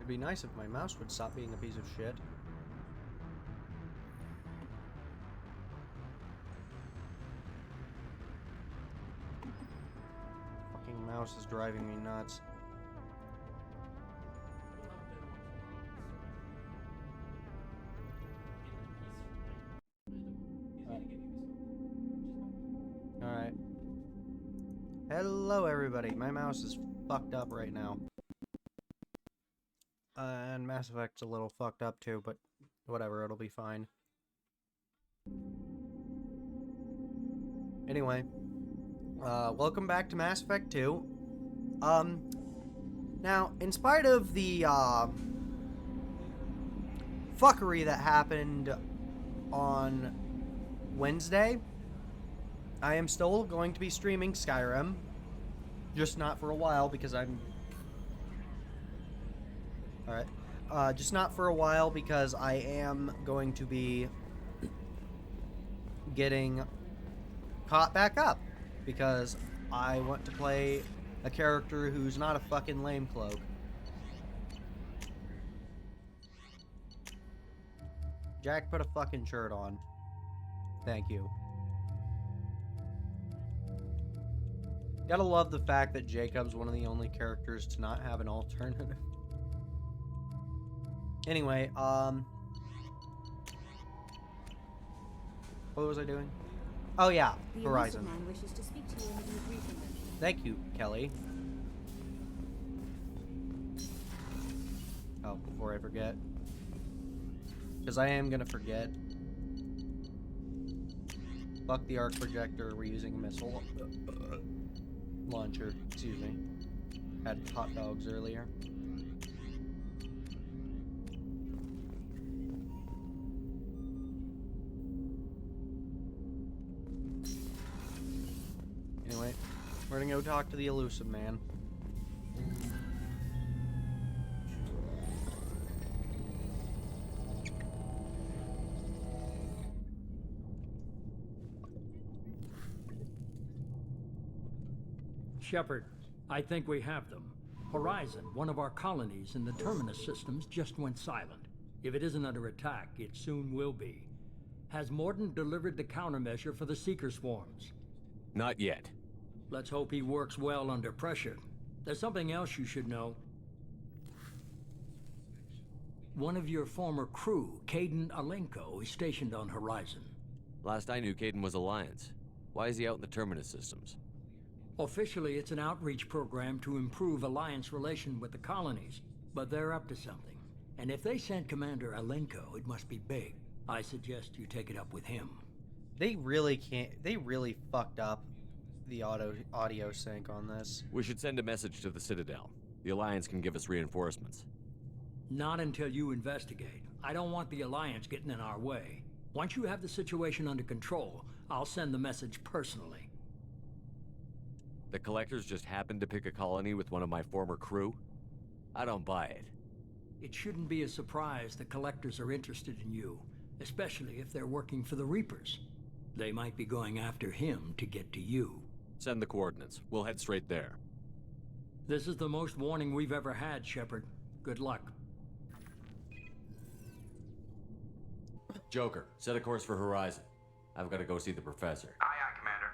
It'd be nice if my mouse would stop being a piece of shit. Fucking mouse is driving me nuts. Alright. Hello everybody, my mouse is fucked up right now. And Mass Effect's a little fucked up too, but whatever, it'll be fine. Anyway, welcome back to Mass Effect 2. Now, in spite of the, fuckery that happened on Wednesday, I am still going to be streaming Skyrim. Just not for a while, because I'm... Alright. Just not for a while, because I am going to be getting caught back up. Because I want to play a character who's not a fucking lame cloak. Jack, put a fucking shirt on. Thank you. Gotta love the fact that Jacob's one of the only characters to not have an alternative. Anyway, what was I doing? Oh yeah, Horizon. Man wishes to speak to you in a debriefing. Thank you, Kelly. Oh, before I forget. Because I am gonna forget. Fuck the arc projector, we're using a missile launcher, excuse me. Had hot dogs earlier. Anyway, we're gonna go talk to the Elusive Man. Shepard, I think we have them. Horizon, one of our colonies in the Terminus systems, just went silent. If it isn't under attack, it soon will be. Has Mordin delivered the countermeasure for the Seeker swarms? Not yet. Let's hope he works well under pressure. There's something else you should know. One of your former crew, Kaidan Alenko, is stationed on Horizon. Last I knew, Kaidan was Alliance. Why is he out in the Terminus systems? Officially, it's an outreach program to improve Alliance relation with the colonies, but they're up to something. And if they sent Commander Alenko, it must be big. I suggest you take it up with him. They really can't. They really fucked up the audio sync on this. We should send a message to the Citadel. The Alliance can give us reinforcements. Not until you investigate. I don't want the Alliance getting in our way. Once you have the situation under control, I'll send the message personally. The Collectors just happened to pick a colony with one of my former crew? I don't buy it. It shouldn't be a surprise the Collectors are interested in you, especially if they're working for the Reapers. They might be going after him to get to you. Send the coordinates. We'll head straight there. This is the most warning we've ever had, Shepard. Good luck. Joker, set a course for Horizon. I've got to go see the Professor. Aye, aye, Commander.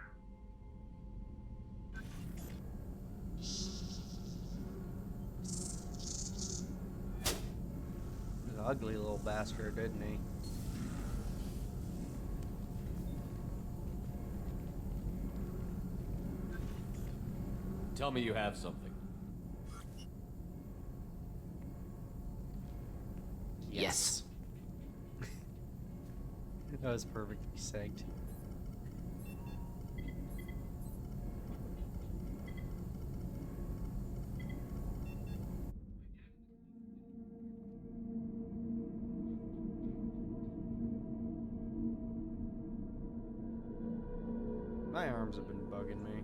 He's an ugly little bastard, didn't he? Tell me you have something. Yes. That was perfectly synced. My arms have been bugging me.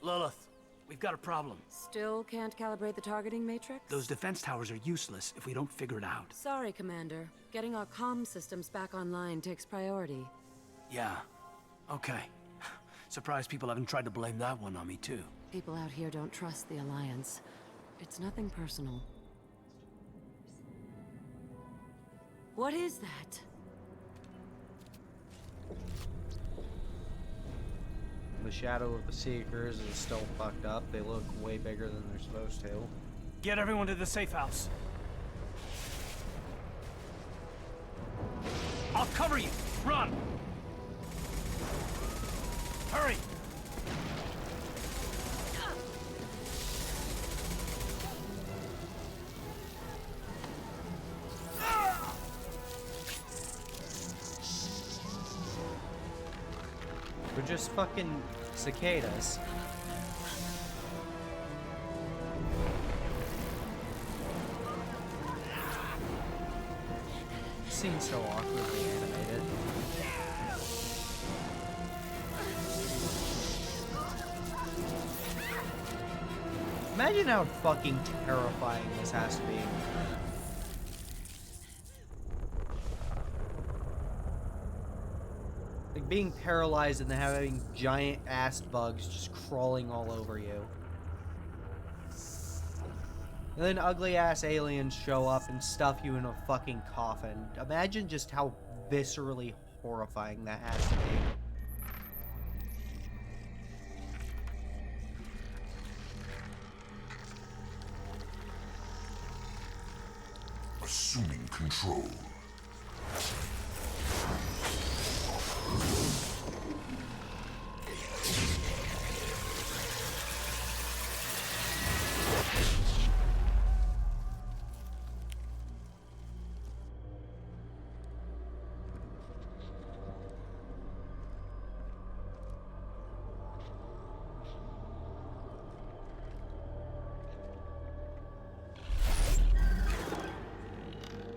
Lilith, we've got a problem. Still can't calibrate the targeting matrix? Those defense towers are useless if we don't figure it out. Sorry, Commander. Getting our comm systems back online takes priority. Yeah. Okay. Surprised people haven't tried to blame that one on me, too. People out here don't trust the Alliance. It's nothing personal. What is that? The shadow of the Seekers is still fucked up. They look way bigger than they're supposed to. Get everyone to the safe house. I'll cover you. Run! Hurry! They're just fucking cicadas. Seems so awkwardly animated. Imagine how fucking terrifying this has to be. Like being paralyzed and then having giant ass bugs just crawling all over you. And then ugly ass aliens show up and stuff you in a fucking coffin. Imagine just how viscerally horrifying that has to be. Assuming control.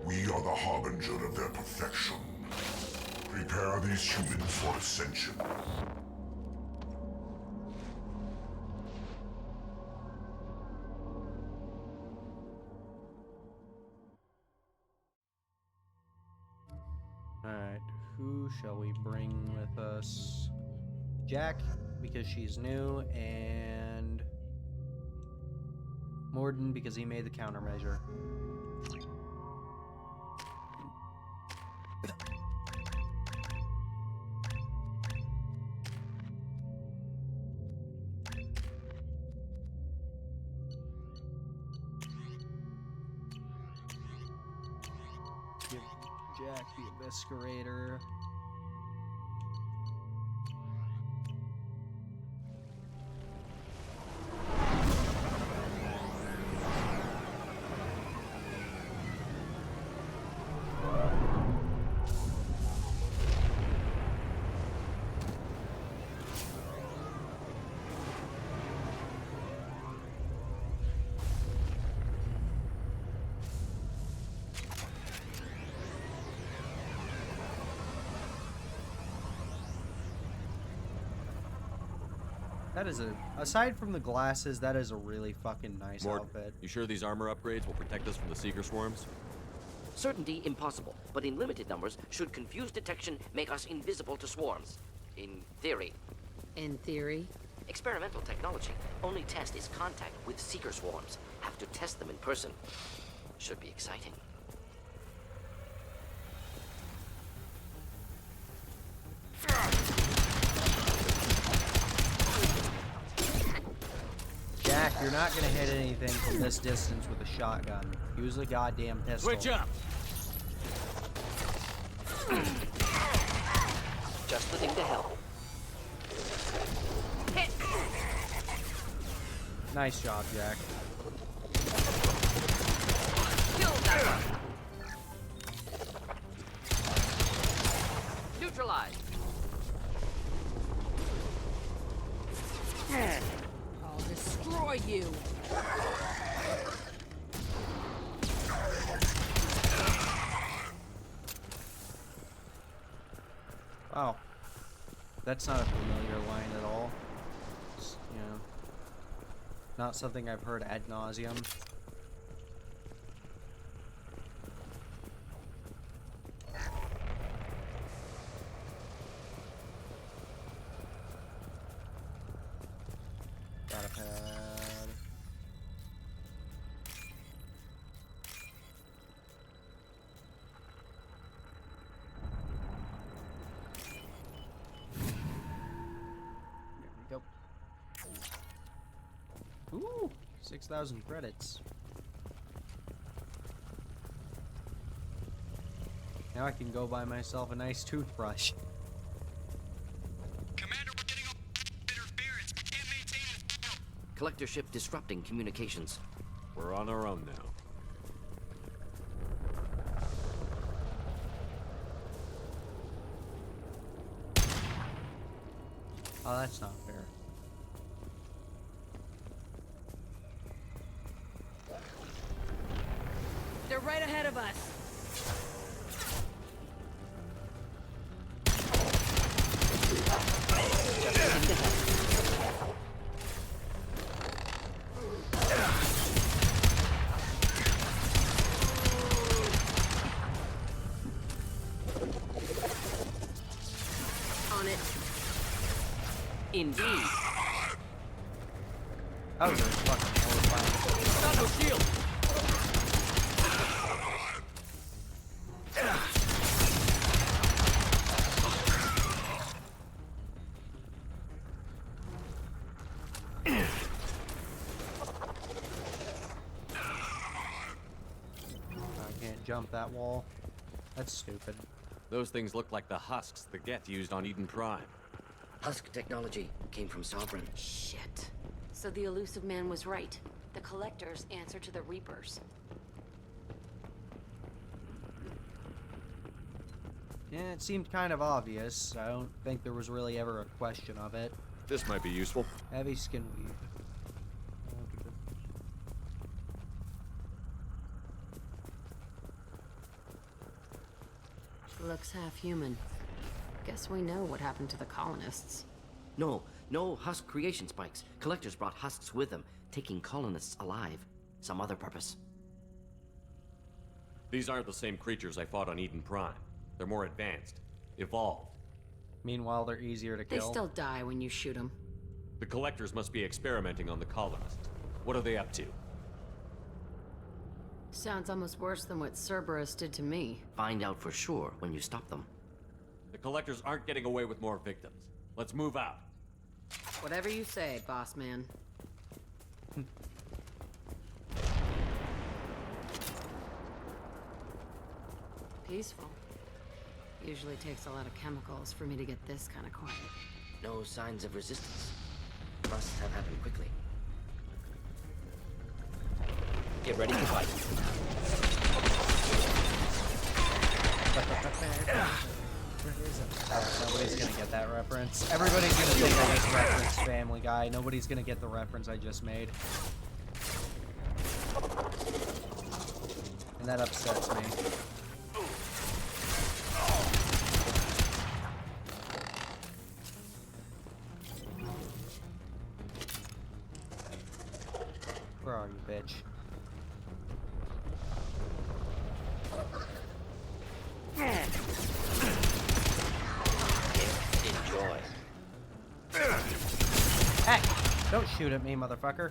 We are the harbinger of their perfection. Prepare these humans for ascension. Alright, who shall we bring with us? Jack, because she's new, and Morden, because he made the countermeasure. Give Jack the Eviscerator. That is aside from the glasses, that is a really fucking nice Morden, outfit. you sure these armor upgrades will protect us from the Seeker swarms? Certainty impossible, but in limited numbers, should confused detection make us invisible to swarms. In theory. In theory? Experimental technology. Only test is contact with Seeker swarms. Have to test them in person. Should be exciting. Jack, you're not gonna hit anything from this distance with a shotgun. Use a goddamn pistol. Switch up! Just the thing to help. Hit! Nice job, Jack. Kill that one! Neutralized! I'll destroy you! Wow. That's not a familiar line at all. It's, you know, not something I've heard ad nauseum. Data pad. There we go. Ooh, 6,000 credits. Now I can go buy myself a nice toothbrush. Commander, we're getting interference. We can't maintain this. Collector ship disrupting communications. We're on our own now. Oh, that's not fair. They're right ahead of us. On it. Indeed. That was a fucking horrifying. Got no shield. I can't jump that wall. That's stupid. Those things look like the husks the Geth used on Eden Prime. Husk technology came from Sovereign. Shit. So the elusive man was right. The Collectors answer to the Reapers. Yeah, it seemed kind of obvious. I don't think there was really ever a question of it. This might be useful. Heavy skin weave. Looks half human. Guess we know what happened to the colonists. No husk creation spikes. Collectors brought husks with them, taking colonists alive. Some other purpose. These aren't the same creatures I fought on Eden Prime. They're more advanced, evolved. Meanwhile, they're easier to They kill. still die when you shoot them. The Collectors must be experimenting on the colonists. What are they up to? Sounds almost worse than what Cerberus did to me. Find out for sure when you stop them. The Collectors aren't getting away with more victims. Let's move out. Whatever you say, boss man. Peaceful. Usually takes a lot of chemicals for me to get this kind of quiet. No signs of resistance. Must have happened quickly. Get ready to fight. Nobody's gonna get that reference. Everybody's gonna think I just referenced Family Guy. Nobody's gonna get the reference I just made. And that upsets me. Where are you, bitch? Enjoy. Hey! Don't shoot at me, motherfucker.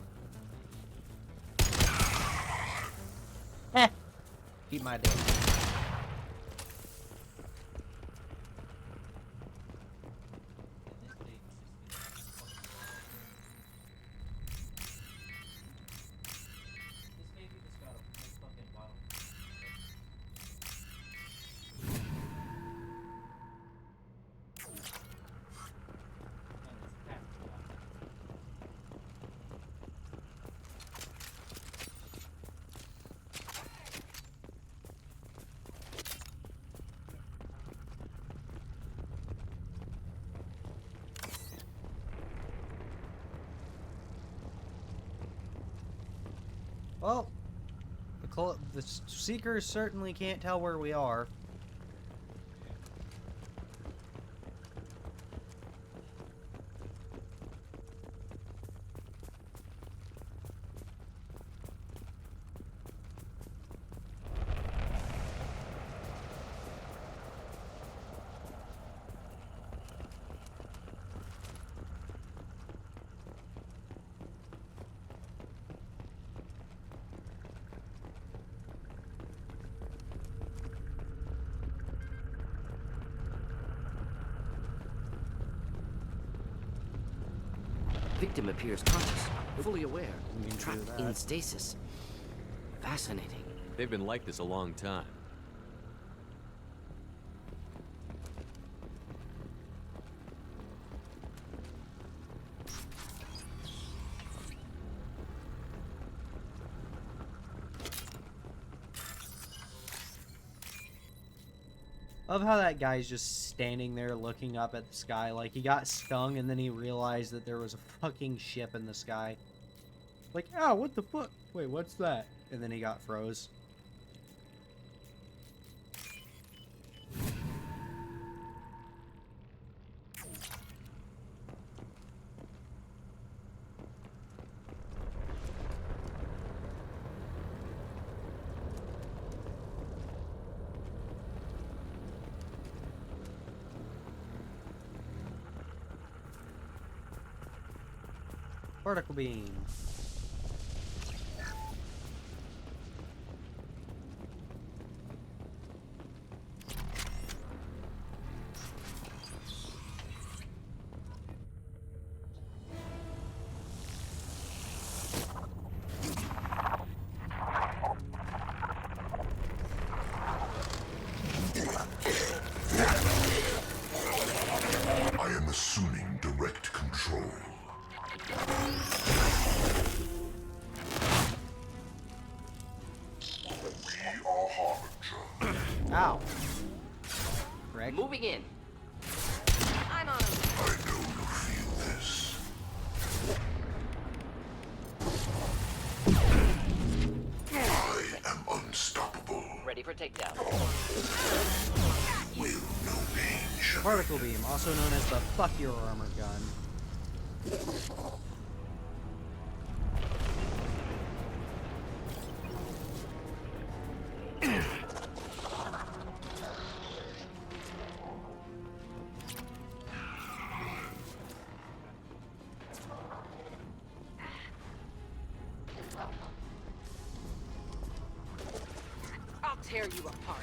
Eh! Keep my dick. Well, the Seekers certainly can't tell where we are. Victim appears conscious, fully aware, We can do trapped that. in stasis. Fascinating. They've been like this a long time. Love how that guy's just standing there looking up at the sky like he got stung and then he realized that there was a fucking ship in the sky. Like, oh, what the fuck? Wait, what's that? And then he got froze. Particle beam. I am assuming direct control. We are Harbinger. Ow. Greg? Moving in. I'm on him. I know you feel this. I am unstoppable. Ready for takedown. Will no pain Particle beam, also known as the fuck your armor gun. I'll tear you apart.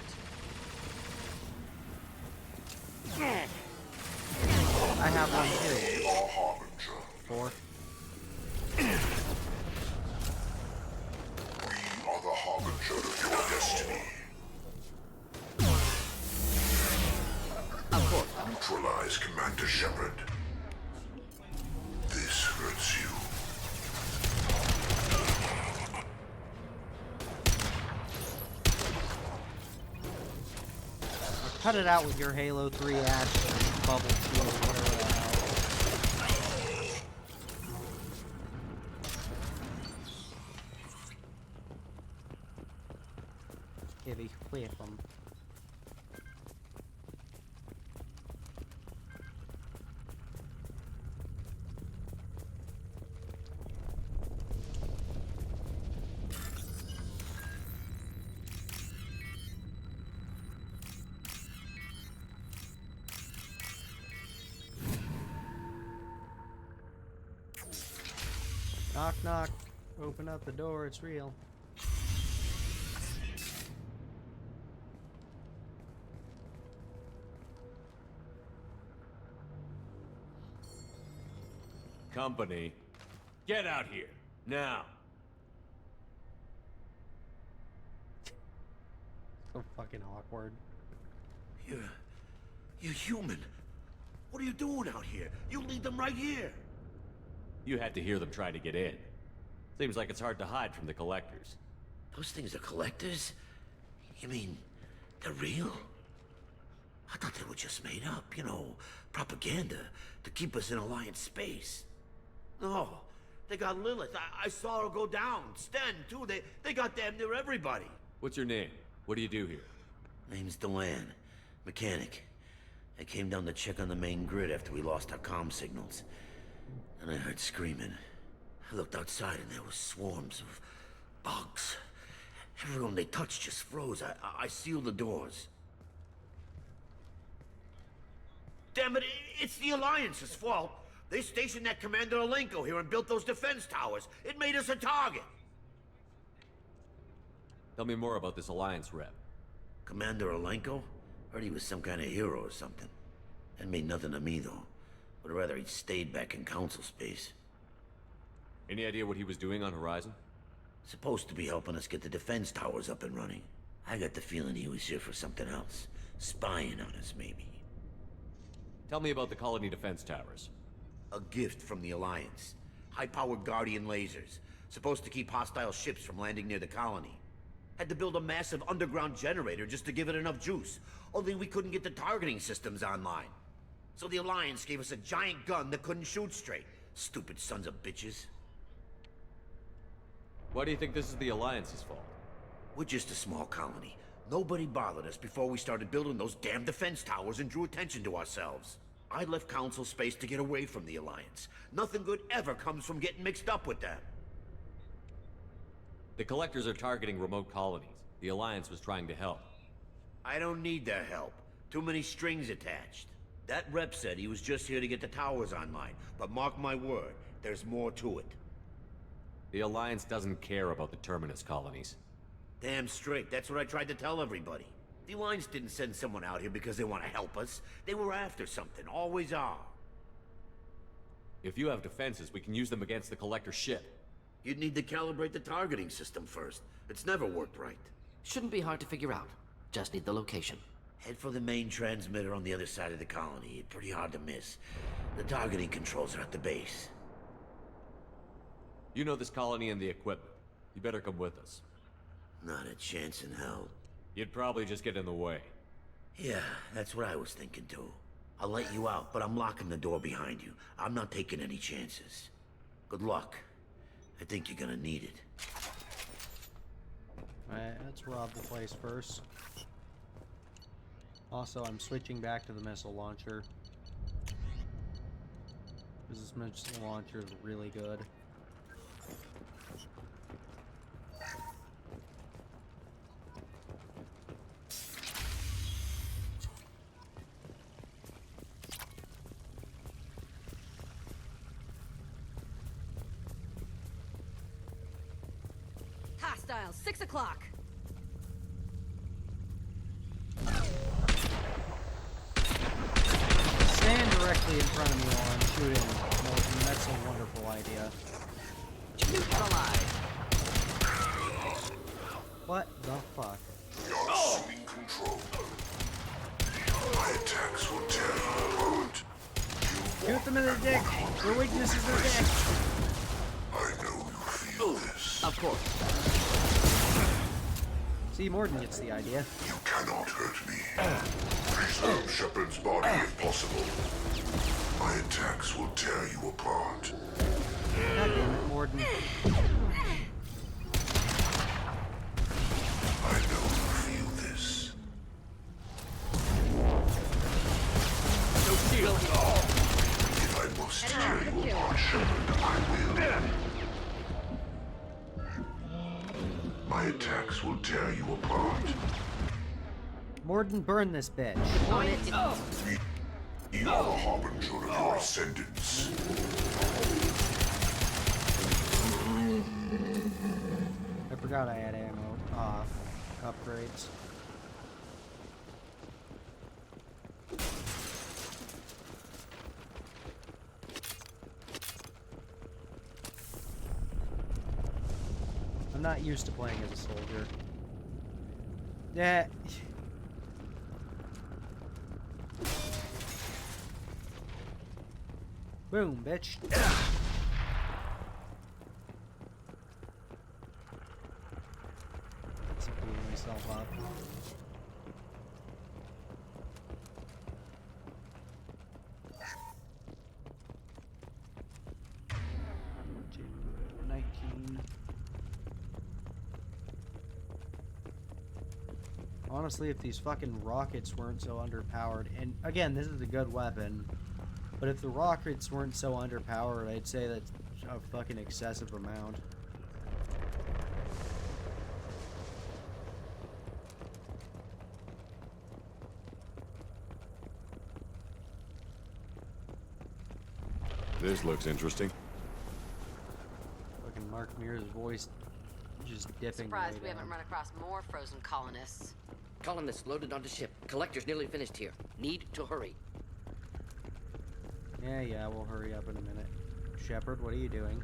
I have one too. We are Harbinger. 4. We are the Harbinger of your destiny. Of course. Neutralize Commander Shepard. This hurts you. Cut it out with your Halo 3 ash bubble shield, whatever the hell. Heavy weapon. Knock, knock. Open up the door, it's real. Company, get out here, now. So fucking awkward. You're human. What are you doing out here? You lead them right here. You had to hear them try to get in. Seems like it's hard to hide from the collectors. Those things are collectors? You mean, they're real? I thought they were just made up, you know, propaganda to keep us in Alliance space. No, they got Lilith. I saw her go down. Sten, too. They got damn near everybody. What's your name? What do you do here? Name's Delan. Mechanic. I came down to check on the main grid after we lost our comm signals. And I heard screaming. I looked outside and there was swarms of bugs. Everyone they touched just froze. I sealed the doors. Damn it, it's the Alliance's fault. They stationed that Commander Alenko here and built those defense towers. It made us a target. Tell me more about this Alliance rep. Commander Alenko? Heard he was some kind of hero or something. That mean nothing to me, though. Would rather he'd stayed back in Council space. Any idea what he was doing on Horizon? Supposed to be helping us get the defense towers up and running. I got the feeling he was here for something else. Spying on us, maybe. Tell me about the colony defense towers. A gift from the Alliance. High-powered Guardian lasers. Supposed to keep hostile ships from landing near the colony. Had to build a massive underground generator just to give it enough juice. Only we couldn't get the targeting systems online. So the Alliance gave us a giant gun that couldn't shoot straight. Stupid sons of bitches. Why do you think this is the Alliance's fault? We're just a small colony. Nobody bothered us before we started building those damn defense towers and drew attention to ourselves. I left Council space to get away from the Alliance. Nothing good ever comes from getting mixed up with them. The Collectors are targeting remote colonies. The Alliance was trying to help. I don't need their help. Too many strings attached. That rep said he was just here to get the towers online, but mark my word, there's more to it. The Alliance doesn't care about the Terminus colonies. Damn straight, that's what I tried to tell everybody. The Alliance didn't send someone out here because they want to help us. They were after something, always are. If you have defenses, we can use them against the Collector ship. You'd need to calibrate the targeting system first. It's never worked right. Shouldn't be hard to figure out. Just need the location. Head for the main transmitter on the other side of the colony. Pretty hard to miss. The targeting controls are at the base. You know this colony and the equipment. You better come with us. Not a chance in hell. You'd probably just get in the way. Yeah, that's what I was thinking too. I'll let you out, but I'm locking the door behind you. I'm not taking any chances. Good luck. I think you're gonna need it. Alright, let's rob the place first. Also, I'm switching back to the missile launcher. Because this missile launcher is really good. Hostiles, 6 o'clock. Stand directly in front of me while I'm shooting, Morton. That's a wonderful idea. Neutralized. What the fuck? You're assuming control. My attacks will tear you apart. Shoot them in the dick! Their weakness is their dick! I know you feel this. Of course. See, Morton gets the idea. You cannot hurt me. Preserve Shepard's body if possible. My attacks will tear you apart. God damn it, Morton. I know you feel this. No shield. If I must tear you apart, Shepard, I will. My attacks will tear you apart. Morton, burn this bitch. On it. You are the harbinger of your ascendance. I forgot I had ammo. Upgrades. I'm not used to playing as a soldier. Yeah. Boom, bitch. Let's blew myself up. January 19. Honestly, if these fucking rockets weren't so underpowered, and again, this is a good weapon, but if the rockets weren't so underpowered, I'd say that's a fucking excessive amount. This looks interesting. Fucking Mark Mears' voice just dipping. Surprised way we haven't down. run across more frozen colonists. Colonists loaded onto ship. Collector's nearly finished here. Need to hurry. Yeah, we'll hurry up in a minute. Shepard, what are you doing?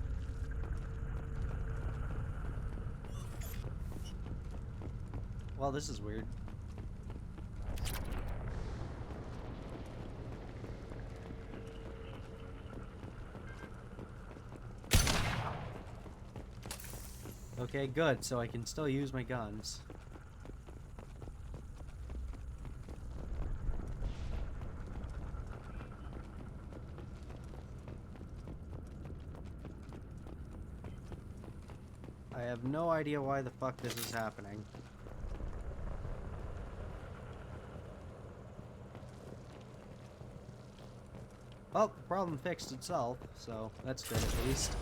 Well, this is weird. Okay, good. So I can still use my guns. I have no idea why the fuck this is happening. Well, the problem fixed itself, so that's good at least.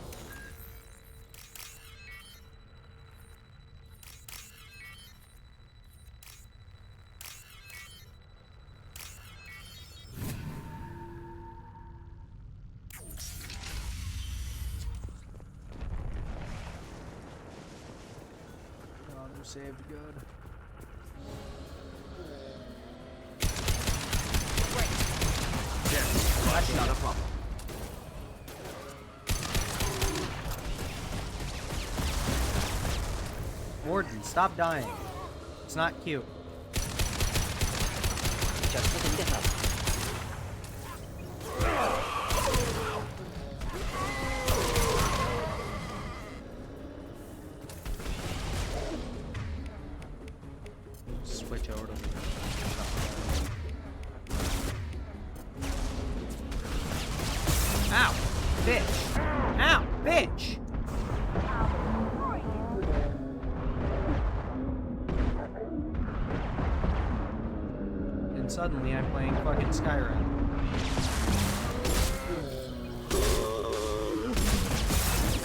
Saved good. That's not a problem. Warden, stop dying. It's not cute. Just looking to help. Switch over to the... Ow! Bitch! Ow! Bitch! And suddenly I'm playing fucking Skyrim.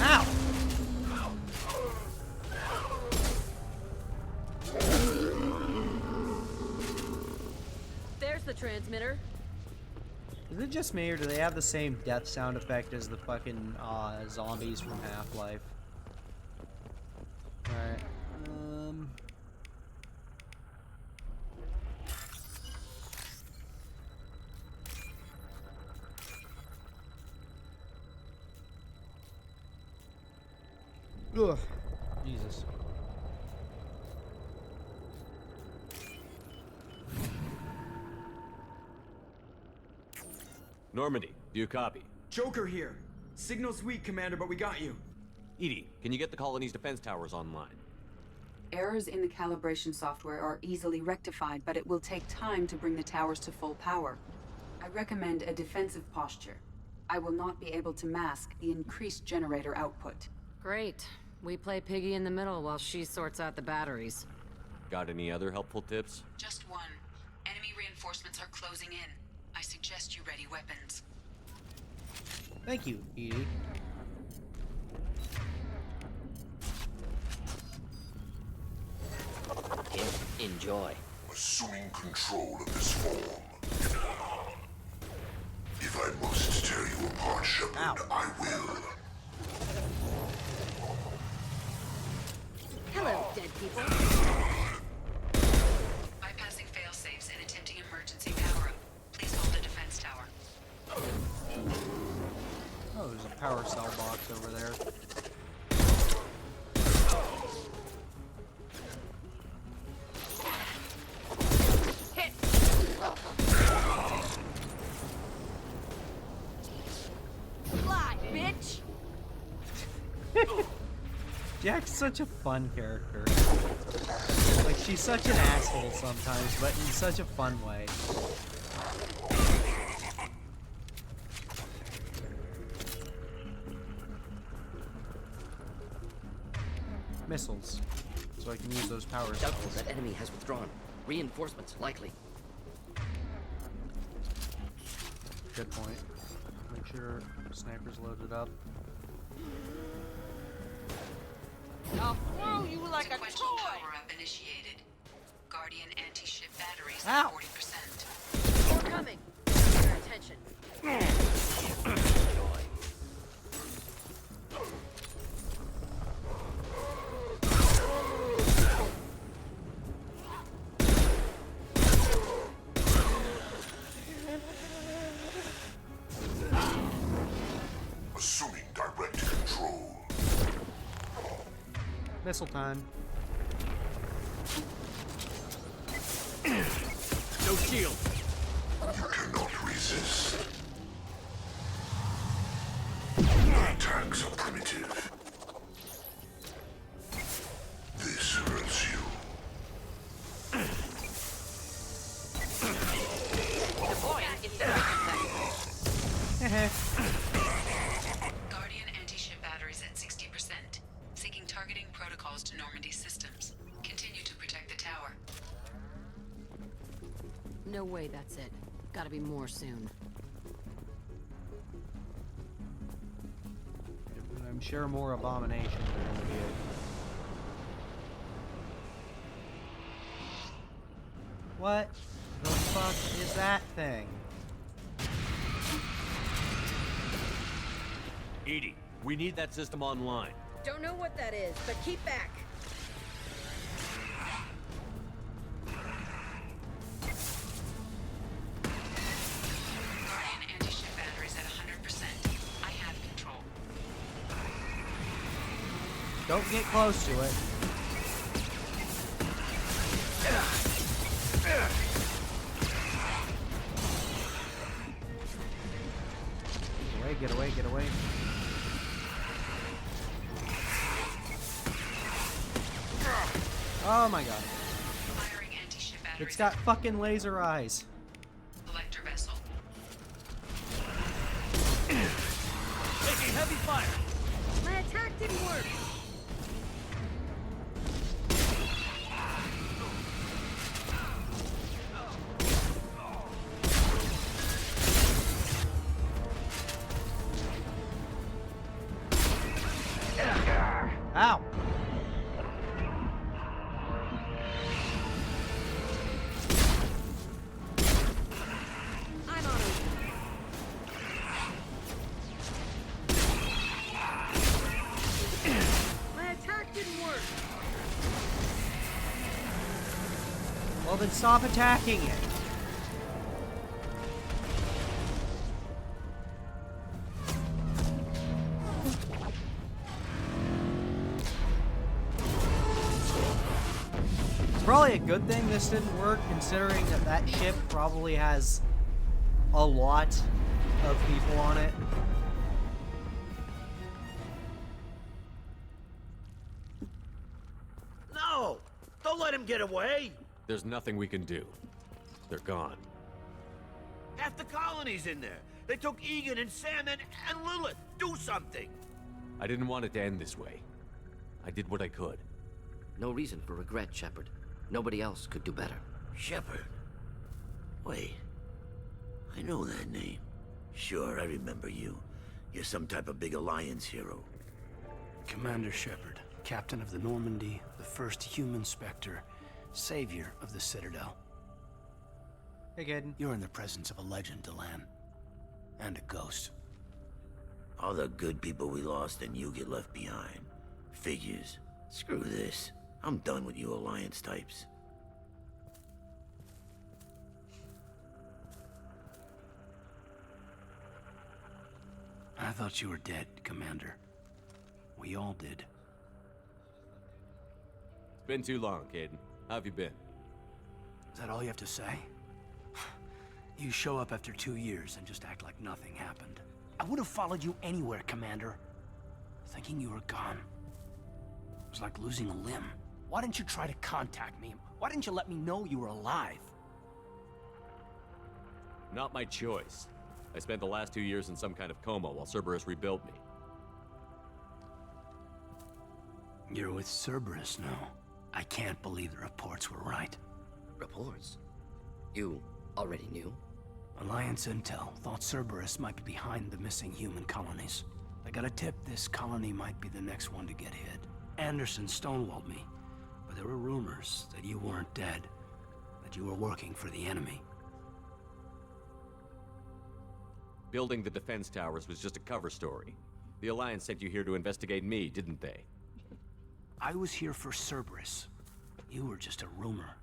Ow! There's the transmitter. Is it just me, or do they have the same death sound effect as the fucking zombies from Half-Life? Alright. Ugh. Jesus. Normandy, do you copy? Joker here. Signal's weak, Commander, but we got you. EDI, can you get the colony's defense towers online? Errors in the calibration software are easily rectified, but it will take time to bring the towers to full power. I recommend a defensive posture. I will not be able to mask the increased generator output. Great. We play Piggy in the middle while she sorts out the batteries. Got any other helpful tips? Just one. Enemy reinforcements are closing in. I suggest you ready weapons. Thank you, Edie. Enjoy. Assuming control of this form. If I must tear you apart, Shepard, Ow. I will. Hello, dead people. Bypassing failsafes and attempting emergency power-up. Please hold the defense tower. Oh, there's a power cell box over there. Fly, bitch! Jack's such a fun character. Like, she's such an asshole sometimes, but in such a fun way. Missiles. So I can use those power Doubtful cells. that enemy has withdrawn. Reinforcements likely. Good point. Make sure sniper's loaded up. I'll throw you like a Sequential toy. power-up initiated. Guardian anti-ship batteries Ow. at 40%. More coming. Your attention. Assuming direct control. Missile time. shield. You cannot resist. My attacks are primitive. This hurts you. Deploying inspection. Guardian anti-ship batteries at 60%. Seeking targeting protocols to Normandy systems. Continue to protect the tower. No way that's it. Gotta be more soon. I'm sure more abominations are gonna be it. What the fuck is that thing? EDI, we need that system online. Don't know what that is, but keep back. Guardian anti-ship batteries at 100%. I have control. Don't get close to it. Get away, get away. Oh my god. Firing anti-ship batteries. It's got fucking laser eyes. Collector vessel. Taking heavy fire. My attack didn't work. Ow! I'm on it. My attack didn't work. Well then stop attacking it. Probably a good thing this didn't work, considering that that ship probably has a lot of people on it. No! Don't let him get away! There's nothing we can do. They're gone. Half the colony's in there. They took Egan and Sam and Lilith. Do something! I didn't want it to end this way. I did what I could. No reason for regret, Shepard. Nobody else could do better. Shepard? Wait. I know that name. Sure, I remember you. You're some type of big Alliance hero. Commander Shepard, captain of the Normandy, the first human Spectre, savior of the Citadel. Hey, Gaiden. You're in the presence of a legend, Delan. And a ghost. All the good people we lost and you get left behind. Figures. Screw this. I'm done with you Alliance types. I thought you were dead, Commander. We all did. It's been too long, Caden. How have you been? Is that all you have to say? You show up after 2 years and just act like nothing happened. I would have followed you anywhere, Commander. Thinking you were gone. It was like losing a limb. Why didn't you try to contact me? Why didn't you let me know you were alive? Not my choice. I spent the last 2 years in some kind of coma while Cerberus rebuilt me. You're with Cerberus now. I can't believe the reports were right. Reports? You already knew? Alliance Intel thought Cerberus might be behind the missing human colonies. I got a tip this colony might be the next one to get hit. Anderson stonewalled me, but there were rumors that you weren't dead, that you were working for the enemy. Building the defense towers was just a cover story. The Alliance sent you here to investigate me, didn't they? I was here for Cerberus. You were just a rumor.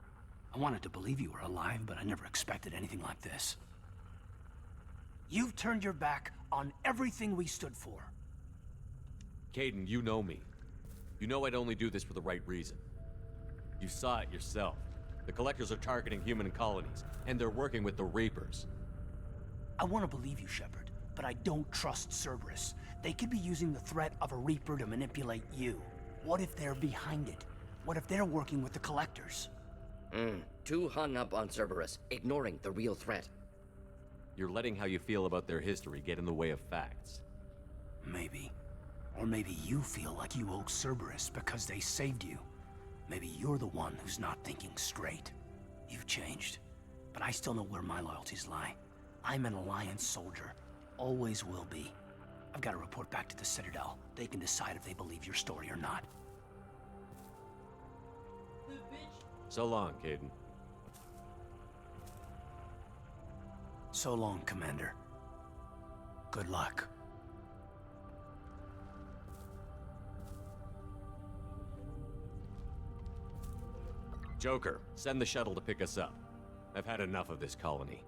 I wanted to believe you were alive, but I never expected anything like this. You've turned your back on everything we stood for. Caden, you know me. You know I'd only do this for the right reason. You saw it yourself. The Collectors are targeting human colonies, and they're working with the Reapers. I want to believe you, Shepard, but I don't trust Cerberus. They could be using the threat of a Reaper to manipulate you. What if they're behind it? What if they're working with the Collectors? Too hung up on Cerberus, ignoring the real threat. You're letting how you feel about their history get in the way of facts. Maybe. Or maybe you feel like you owe Cerberus because they saved you. Maybe you're the one who's not thinking straight. You've changed, but I still know where my loyalties lie. I'm an Alliance soldier. Always will be. I've got to report back to the Citadel. They can decide if they believe your story or not. So long, Caden. So long, Commander. Good luck. Joker, send the shuttle to pick us up. I've had enough of this colony.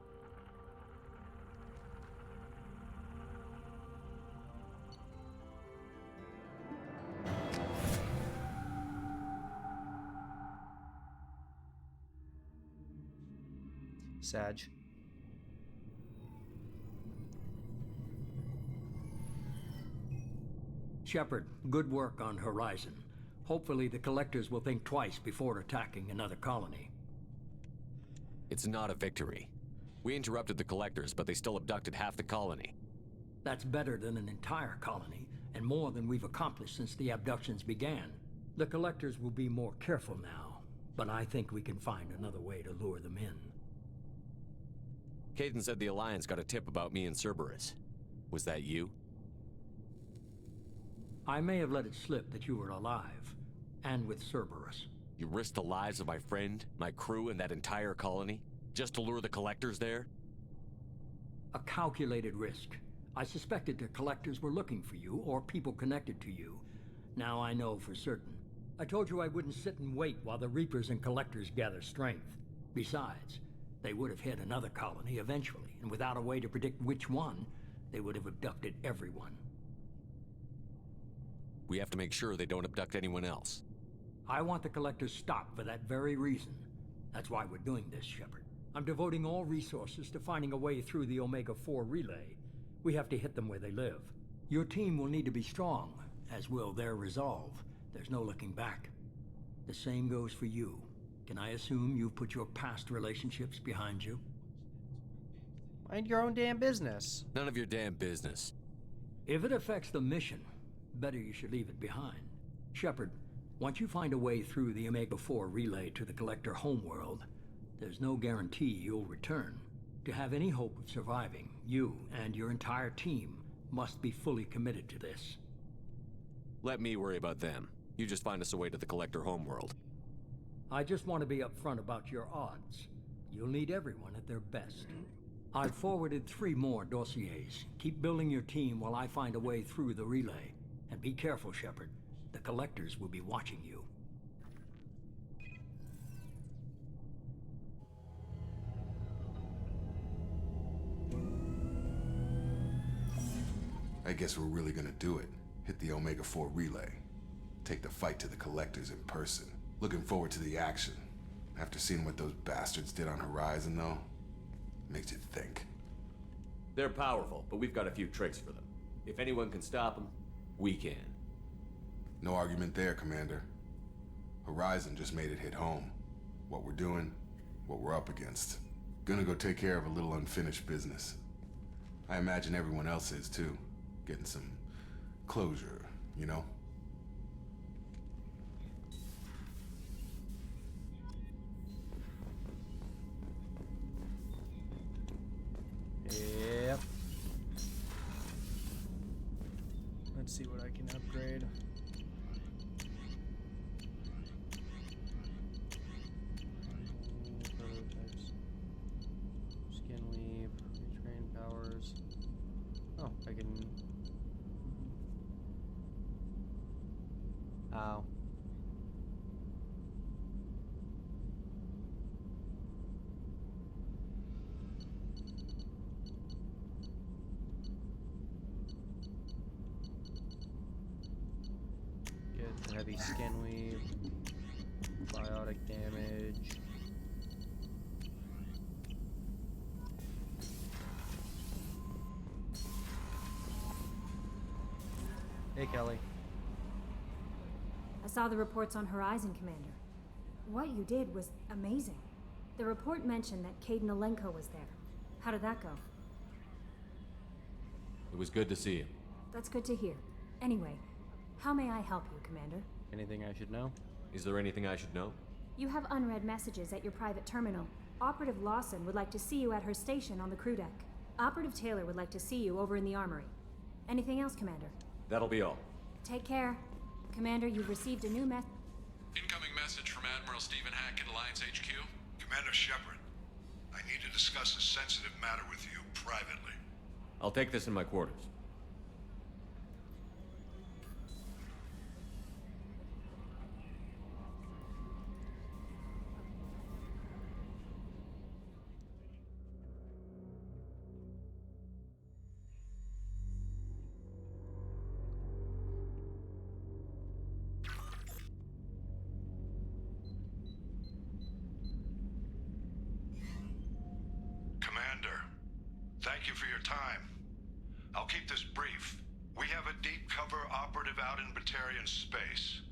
Sag. Shepard, good work on Horizon. Hopefully the Collectors will think twice before attacking another colony. It's not a victory. We interrupted the Collectors, but they still abducted half the colony. That's better than an entire colony, and more than we've accomplished since the abductions began. The Collectors will be more careful now, but I think we can find another way to lure them in. Caden said the Alliance got a tip about me and Cerberus. Was that you? I may have let it slip that you were alive, and with Cerberus. You risked the lives of my friend, my crew, and that entire colony? Just to lure the Collectors there? A calculated risk. I suspected the Collectors were looking for you, or people connected to you. Now I know for certain. I told you I wouldn't sit and wait while the Reapers and Collectors gather strength. Besides, they would have hit another colony eventually, and without a way to predict which one, they would have abducted everyone. We have to make sure they don't abduct anyone else. I want the Collectors stopped for that very reason. That's why we're doing this, Shepard. I'm devoting all resources to finding a way through the Omega-4 relay. We have to hit them where they live. Your team will need to be strong, as will their resolve. There's no looking back. The same goes for you. Can I assume you've put your past relationships behind you? Mind your own damn business. None of your damn business. If it affects the mission, better you should leave it behind. Shepard, once you find a way through the Omega-4 relay to the Collector homeworld, there's no guarantee you'll return. To have any hope of surviving, you and your entire team must be fully committed to this. Let me worry about them. You just find us a way to the Collector homeworld. I just want to be upfront about your odds. You'll need everyone at their best. I've forwarded 3 more dossiers. Keep building your team while I find a way through the relay. And be careful, Shepard. The Collectors will be watching you. I guess we're really gonna do it. Hit the Omega-4 relay. Take the fight to the Collectors in person. Looking forward to the action. After seeing what those bastards did on Horizon, though, makes you think. They're powerful, but we've got a few tricks for them. If anyone can stop them, we can. No argument there, Commander. Horizon just made it hit home. What we're doing, what we're up against. Gonna go take care of a little unfinished business. I imagine everyone else is, too. Getting some closure, you know? Yep. Let's see what I can upgrade. Prototypes. Skin weave, retrain powers. Oh, I can. Ow. Get heavy skin weave, biotic damage, Hey, Kelly. I saw the reports on Horizon, Commander. What you did was amazing. The report mentioned that Caden Alenko was there. How did that go? It was good to see you. That's good to hear. Anyway, how may I help you, Commander? Anything I should know? Is there anything I should know? You have unread messages at your private terminal. Operative Lawson would like to see you at her station on the crew deck. Operative Taylor would like to see you over in the armory. Anything else, Commander? That'll be all. Take care. Commander, you've received a new message. Incoming message from Admiral Stephen Hackett, Alliance HQ. Commander Shepard, I need to discuss a sensitive matter with you privately. I'll take this in my quarters. Commander, thank you for your time. I'll keep this brief. We have a deep cover operative out in Batarian space.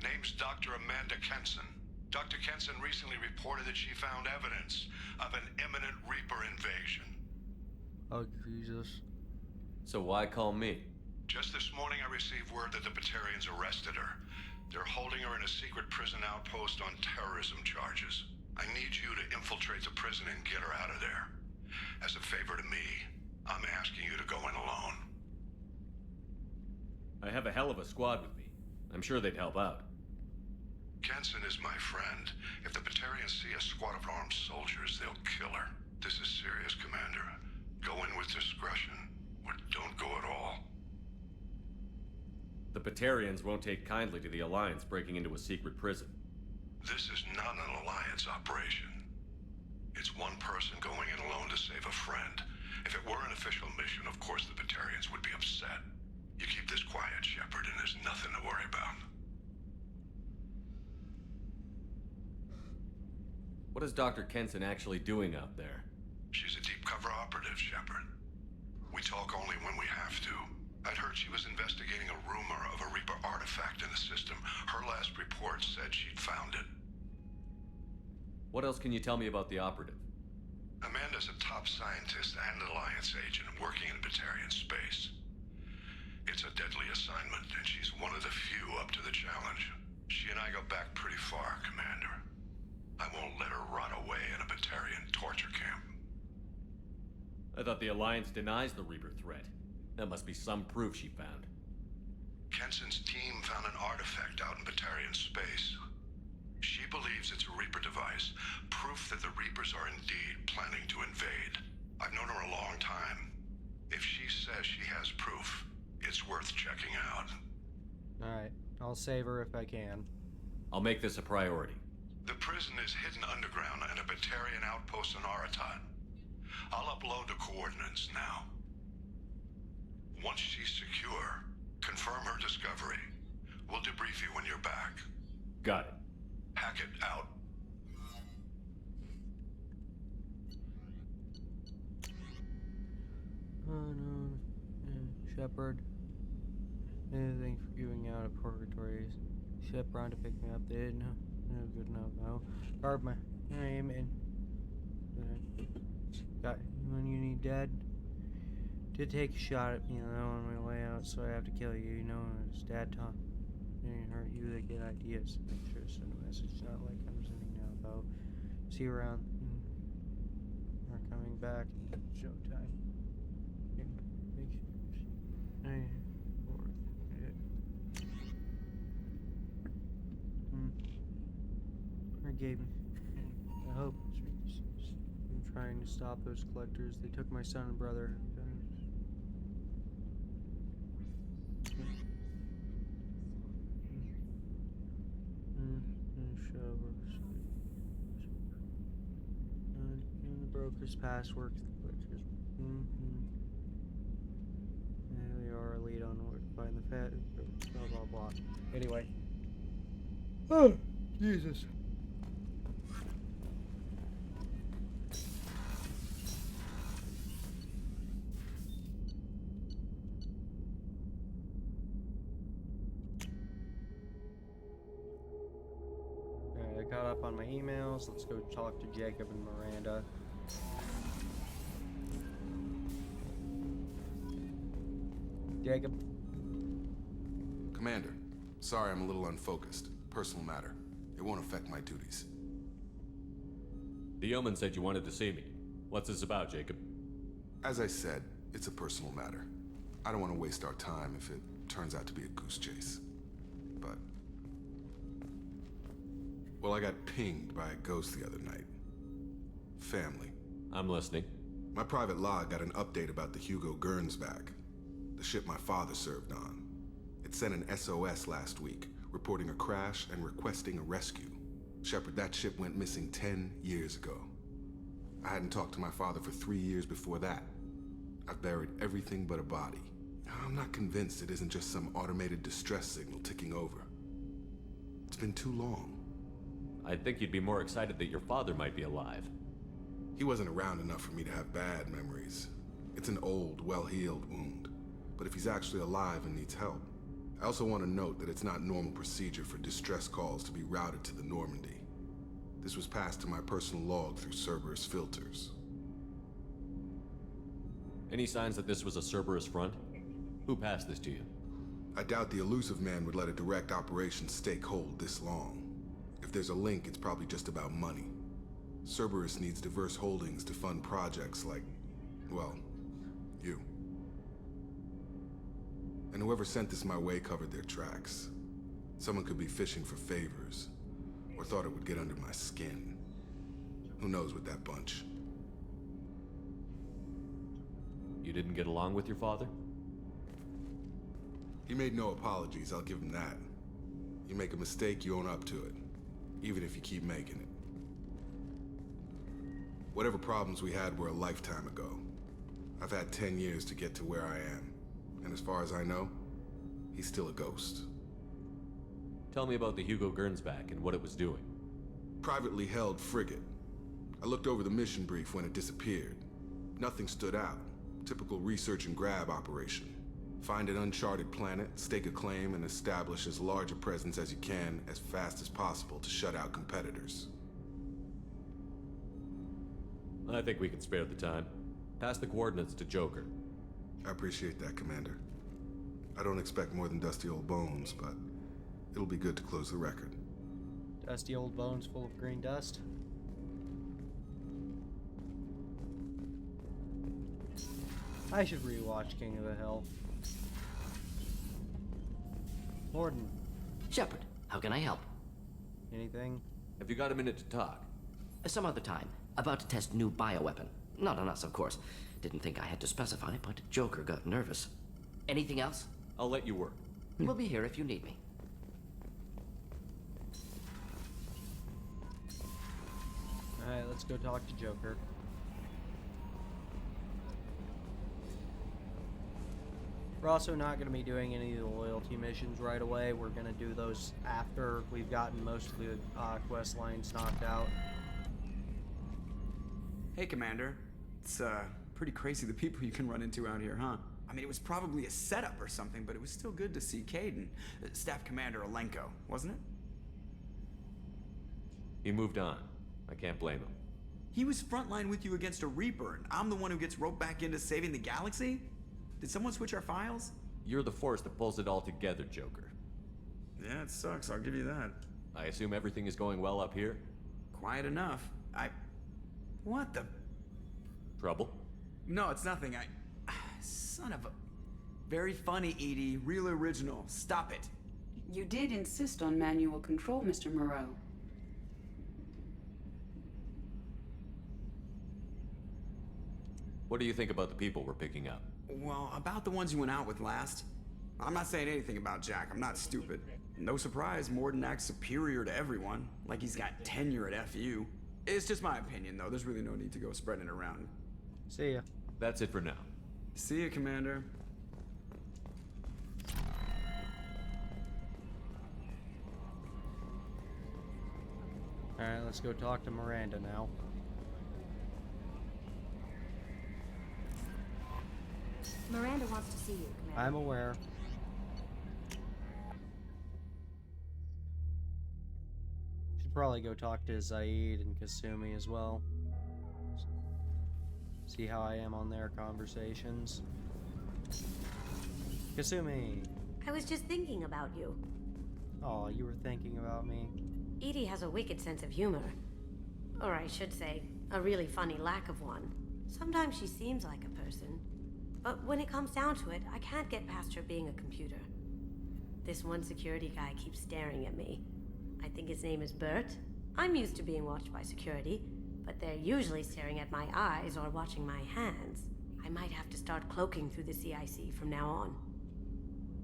Name's Dr. Amanda Kenson. Dr. Kenson recently reported that she found evidence of an imminent Reaper invasion. Oh, Jesus. So why call me? Just this morning I received word that the Batarians arrested her. They're holding her in a secret prison outpost on terrorism charges. I need you to infiltrate the prison and get her out of there. As a favor to me, I'm asking you to go in alone. I have a hell of a squad with me. I'm sure they'd help out. Kenson is my friend. If the Batarians see a squad of armed soldiers, they'll kill her. This is serious, Commander. Go in with discretion, or don't go at all. The Batarians won't take kindly to the Alliance breaking into a secret prison. This is not an Alliance operation. It's one person going in alone to save a friend. If it were an official mission, of course the Batarians would be upset. You keep this quiet, Shepard, and there's nothing to worry about. What is Dr. Kenson actually doing out there? She's a deep cover operative, Shepard. We talk only when we have to. I'd heard she was investigating a rumor of a Reaper artifact in the system. Her last report said she'd found it. What else can you tell me about the operative? Amanda's a top scientist and Alliance agent working in Batarian space. It's a deadly assignment, and she's one of the few up to the challenge. She and I go back pretty far, Commander. I won't let her rot away in a Batarian torture camp. I thought the Alliance denies the Reaper threat. That must be some proof she found. Kenson's team found an artifact out in Batarian space. She believes it's a Reaper device, proof that the Reapers are indeed planning to invade. I've known her a long time. If she says she has proof, it's worth checking out. Alright, I'll save her if I can. I'll make this a priority. The prison is hidden underground in a Batarian outpost in Aratat. I'll upload the coordinates now. Once she's secure, confirm her discovery. We'll debrief you when you're back. Got it. Hackett out. Shepard. Anything for giving out at purgatories. Ship round to pick me up. They didn't know. No good enough. No. Guard my name and got when you need dead. Did take a shot at me on my way out, so I have to kill you. You know, as Dad taught. Didn't hurt you. They get ideas. Make sure to send a message. Not like I'm sending now, though. See you around. We're coming back. Showtime. Make sure. Or gave me. I hope. I'm trying to stop those collectors. They took my son and brother. Broker's password. There they are, lead on where to find the fat. Blah blah blah. Anyway. Oh, Jesus. up on my emails. Let's go talk to Jacob and Miranda. Jacob? Commander, sorry I'm a little unfocused. Personal matter. It won't affect my duties. The yeoman said you wanted to see me. What's this about, Jacob? As I said, it's a personal matter. I don't want to waste our time if it turns out to be a goose chase. But... well, I got pinged by a ghost the other night. Family. I'm listening. My private log got an update about the Hugo Gernsback, the ship my father served on. It sent an SOS last week, reporting a crash and requesting a rescue. Shepard, that ship went missing 10 years ago. I hadn't talked to my father for 3 years before that. I've buried everything but a body. I'm not convinced it isn't just some automated distress signal ticking over. It's been too long. I'd think you'd be more excited that your father might be alive. He wasn't around enough for me to have bad memories. It's an old, well-healed wound. But if he's actually alive and needs help, I also want to note that it's not normal procedure for distress calls to be routed to the Normandy. This was passed to my personal log through Cerberus filters. Any signs that this was a Cerberus front? Who passed this to you? I doubt the Elusive Man would let a direct operation stake hold this long. If there's a link, it's probably just about money. Cerberus needs diverse holdings to fund projects like, well, you. And whoever sent this my way covered their tracks. Someone could be fishing for favors, or thought it would get under my skin. Who knows with that bunch? You didn't get along with your father? He made no apologies, I'll give him that. You make a mistake, you own up to it. Even if you keep making it. Whatever problems we had were a lifetime ago. I've had 10 years to get to where I am. And as far as I know, he's still a ghost. Tell me about the Hugo Gernsback and what it was doing. Privately held frigate. I looked over the mission brief when it disappeared. Nothing stood out. Typical research and grab operation. Find an uncharted planet, stake a claim, and establish as large a presence as you can as fast as possible to shut out competitors. I think we can spare the time. Pass the coordinates to Joker. I appreciate that, Commander. I don't expect more than dusty old bones, but it'll be good to close the record. Dusty old bones full of green dust. I should rewatch King of the Hill. Morden. Shepard, how can I help? Anything? Have you got a minute to talk? Some other time. About to test new bioweapon. Not on us, of course. Didn't think I had to specify, but Joker got nervous. Anything else? I'll let you work. We'll be here if you need me. Alright, let's go talk to Joker. We're also not going to be doing any of the loyalty missions right away. We're going to do those after we've gotten most of the quest lines knocked out. Hey, Commander. It's pretty crazy the people you can run into out here, huh? I mean, it was probably a setup or something, but it was still good to see Kaidan. Staff Commander Alenko, wasn't it? He moved on. I can't blame him. He was frontline with you against a Reaper, and I'm the one who gets roped back into saving the galaxy? Did someone switch our files? You're the force that pulls it all together, Joker. Yeah, it sucks, I'll give you that. I assume everything is going well up here? Quiet enough. What the... Trouble? No, it's nothing. Son of a... Very funny, Edie. Real original. Stop it. You did insist on manual control, Mr. Moreau. What do you think about the people we're picking up? Well, about the ones you went out with last. I'm not saying anything about Jack. I'm not stupid. No surprise, Morden acts superior to everyone. Like he's got tenure at FU. It's just my opinion, though. There's really no need to go spreading it around. See ya. That's it for now. See ya, Commander. Alright, let's go talk to Miranda now. Miranda wants to see you, Commander. I'm aware. Should Probably go talk to Zaid and Kasumi as well. See how I am on their conversations. Kasumi! I was just thinking about you. Oh, you were thinking about me? Edie has a wicked sense of humor. Or I should say, a really funny lack of one. Sometimes she seems like a person. But when it comes down to it, I can't get past her being a computer. This one security guy keeps staring at me. I think his name is Bert. I'm used to being watched by security, but they're usually staring at my eyes or watching my hands. I might have to start cloaking through the CIC from now on.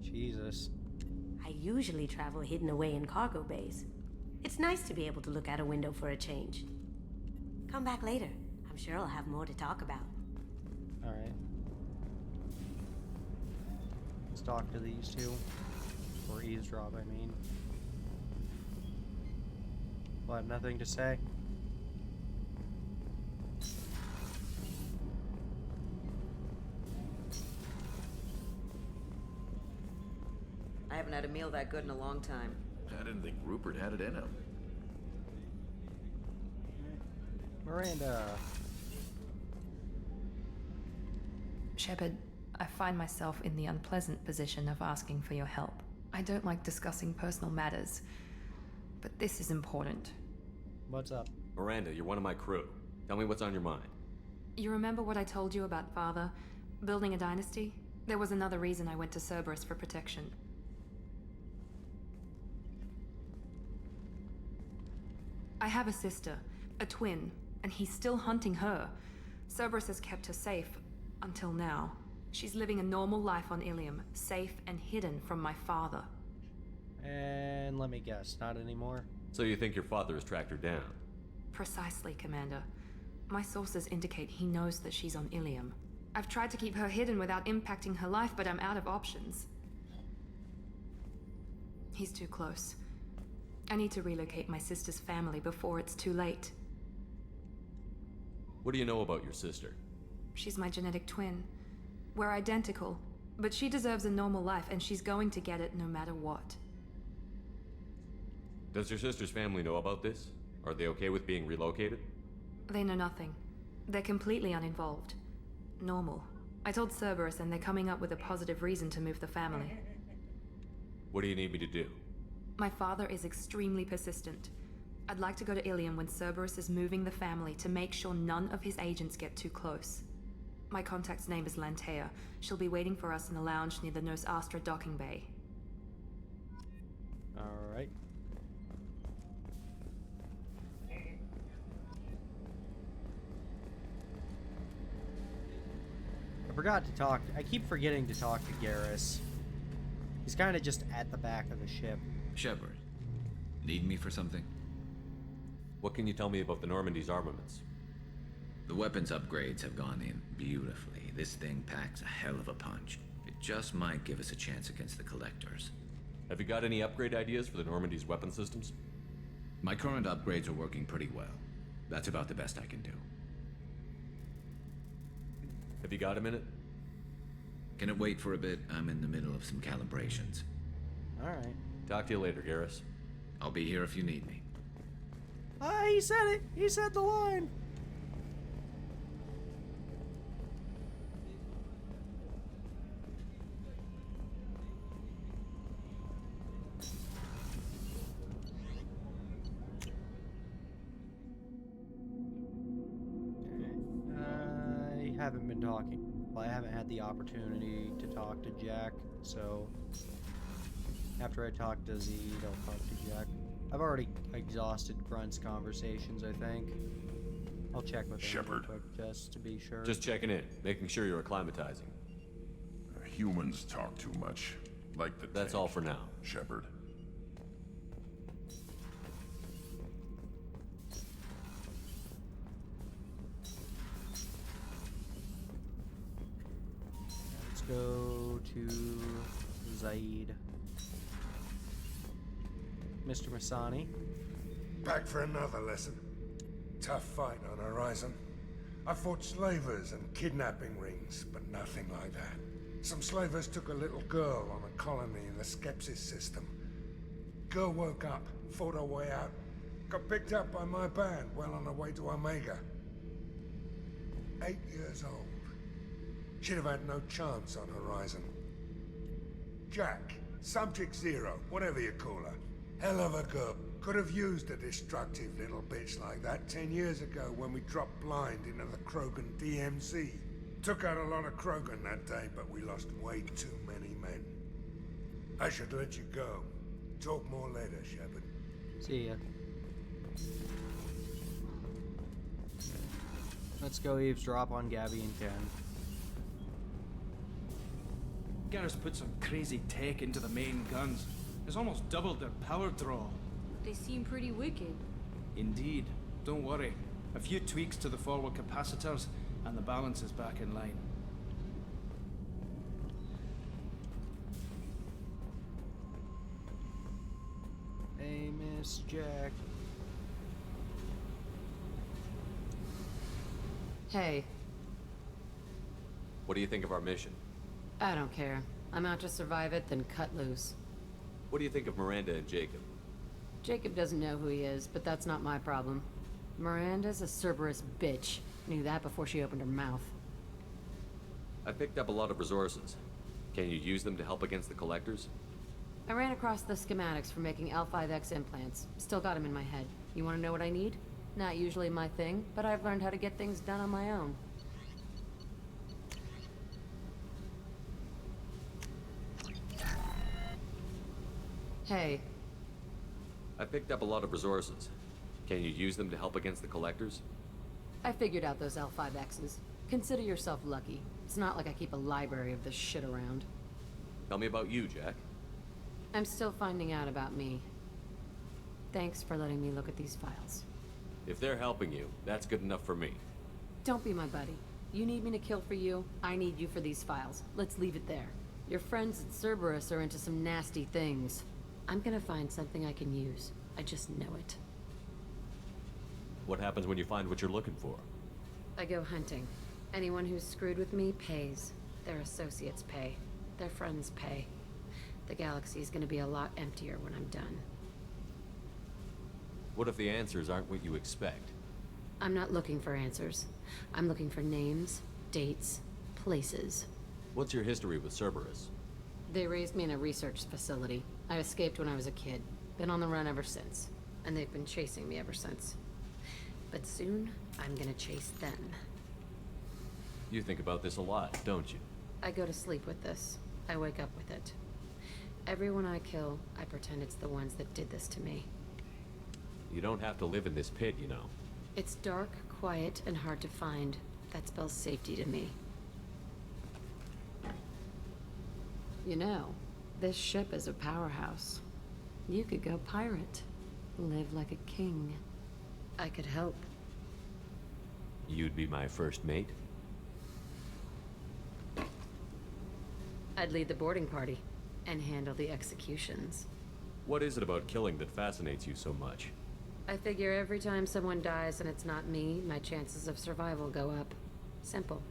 Jesus. I usually travel hidden away in cargo bays. It's nice to be able to look out a window for a change. Come back later. I'm sure I'll have more to talk about. Alright. Let's talk to these two. Or eavesdrop, I mean. We'll have nothing to say. I haven't had a meal that good in a long time. I didn't think Rupert had it in him. Miranda. Shepard, I find myself in the unpleasant position of asking for your help. I don't like discussing personal matters, but this is important. What's up? Miranda, you're one of my crew. Tell me what's on your mind. You remember what I told you about Father? Building a dynasty? There was another reason I went to Cerberus for protection. I have a sister, a twin, and he's still hunting her. Cerberus has kept her safe, until now. She's living a normal life on Ilium, safe and hidden from my father. And let me guess, not anymore? So you think your father has tracked her down? Precisely, Commander. My sources indicate he knows that she's on Ilium. I've tried to keep her hidden without impacting her life, but I'm out of options. He's too close. I need to relocate my sister's family before it's too late. What do you know about your sister? She's my genetic twin. We're identical, but she deserves a normal life, and she's going to get it no matter what. Does your sister's family know about this? Are they okay with being relocated? They know nothing. They're completely uninvolved. Normal. I told Cerberus, and they're coming up with a positive reason to move the family. What do you need me to do? My father is extremely persistent. I'd like to go to Ilium when Cerberus is moving the family to make sure none of his agents get too close. My contact's name is Lantea. She'll be waiting for us in a lounge near the Nos Astra docking bay. Alright. I forgot to talk. I keep forgetting to talk to Garrus. He's kind of just at the back of the ship. Shepard, need me for something? What can you tell me about the Normandy's armaments? The weapons upgrades have gone in beautifully. This thing packs a hell of a punch. It just might give us a chance against the Collectors. Have you got any upgrade ideas for the Normandy's weapon systems? My current upgrades are working pretty well. That's about the best I can do. Have you got a minute? Can it wait for a bit? I'm in the middle of some calibrations. Alright. Talk to you later, Garrus. I'll be here if you need me. Ah, he said it! He said the line! I haven't been talking. Well, I haven't had the opportunity to talk to Jack, so after I talk to Zed, I'll talk to Jack. I've already exhausted Grunt's conversations, I think. I'll check with him real quick just to be sure. Just checking in, making sure you're acclimatizing. Humans talk too much. Like the That's all for now. Shepard. Let's go to Zaid. Mr. Masani. Back for another lesson. Tough fight on Horizon. I fought slavers and kidnapping rings, but nothing like that. Some slavers took a little girl on a colony in the Skepsis system. Girl woke up, fought her way out, Got picked up by my band well on her way to Omega. 8 years old. She'd have had no chance on Horizon. Jack, Subject Zero, whatever you call her. Hell of a girl. Could have used a destructive little bitch like that 10 years ago when we dropped blind into the Krogan DMZ. Took out a lot of Krogan that day, but we lost way too many men. I should let you go. Talk more later, Shepard. See ya. Let's go eavesdrop on Gabby and Ken. Garrus put some crazy tech into the main guns. It's almost doubled their power draw. They seem pretty wicked. Indeed. Don't worry. A few tweaks to the forward capacitors, and the balance is back in line. Hey, Miss Jack. Hey, What do you think of our mission? I don't care. I'm out to survive it, then cut loose. What do you think of Miranda and Jacob? Jacob doesn't know who he is, but that's not my problem. Miranda's a Cerberus bitch. Knew that before she opened her mouth. I picked up a lot of resources. Can you use them to help against the Collectors? I ran across the schematics for making L5X implants. Still got them in my head. You want to know what I need? Not usually my thing, but I've learned how to get things done on my own. Hey. I picked up a lot of resources. Can you use them to help against the Collectors? I figured out those L5Xs. Consider yourself lucky. It's not like I keep a library of this shit around. Tell me about you, Jack. I'm still finding out about me. Thanks for letting me look at these files. If they're helping you, that's good enough for me. Don't be my buddy. You need me to kill for you, I need you for these files. Let's leave it there. Your friends at Cerberus are into some nasty things. I'm gonna find something I can use. I just know it. What happens when you find what you're looking for? I go hunting. Anyone who's screwed with me pays. Their associates pay. Their friends pay. The galaxy's gonna be a lot emptier when I'm done. What if the answers aren't what you expect? I'm not looking for answers. I'm looking for names, dates, places. What's your history with Cerberus? They raised me in a research facility. I escaped when I was a kid. Been on the run ever since. And they've been chasing me ever since. But soon, I'm gonna chase them. You think about this a lot, don't you? I go to sleep with this. I wake up with it. Everyone I kill, I pretend it's the ones that did this to me. You don't have to live in this pit, you know. It's dark, quiet, and hard to find. That spells safety to me. You know, this ship is a powerhouse. You could go pirate. Live like a king. I could help. You'd be my first mate? I'd lead the boarding party and handle the executions. What is it about killing that fascinates you so much? I figure every time someone dies and it's not me, my chances of survival go up. Simple.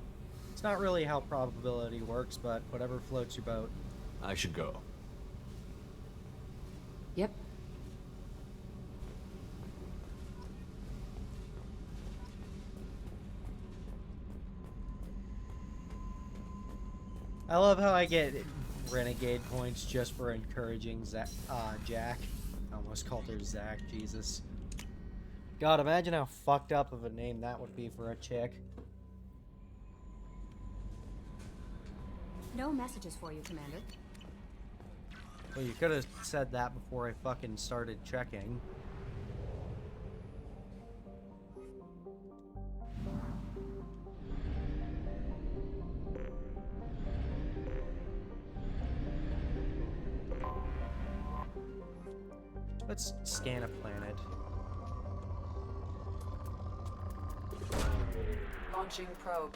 It's not really how probability works, but whatever floats your boat. I should go. Yep. I love how I get renegade points just for encouraging Jack. I almost called her Zach, Jesus. God, imagine how fucked up of a name that would be for a chick. No messages for you, Commander. Well, you could have said that before I fucking started checking. Let's scan a planet. Launching probe.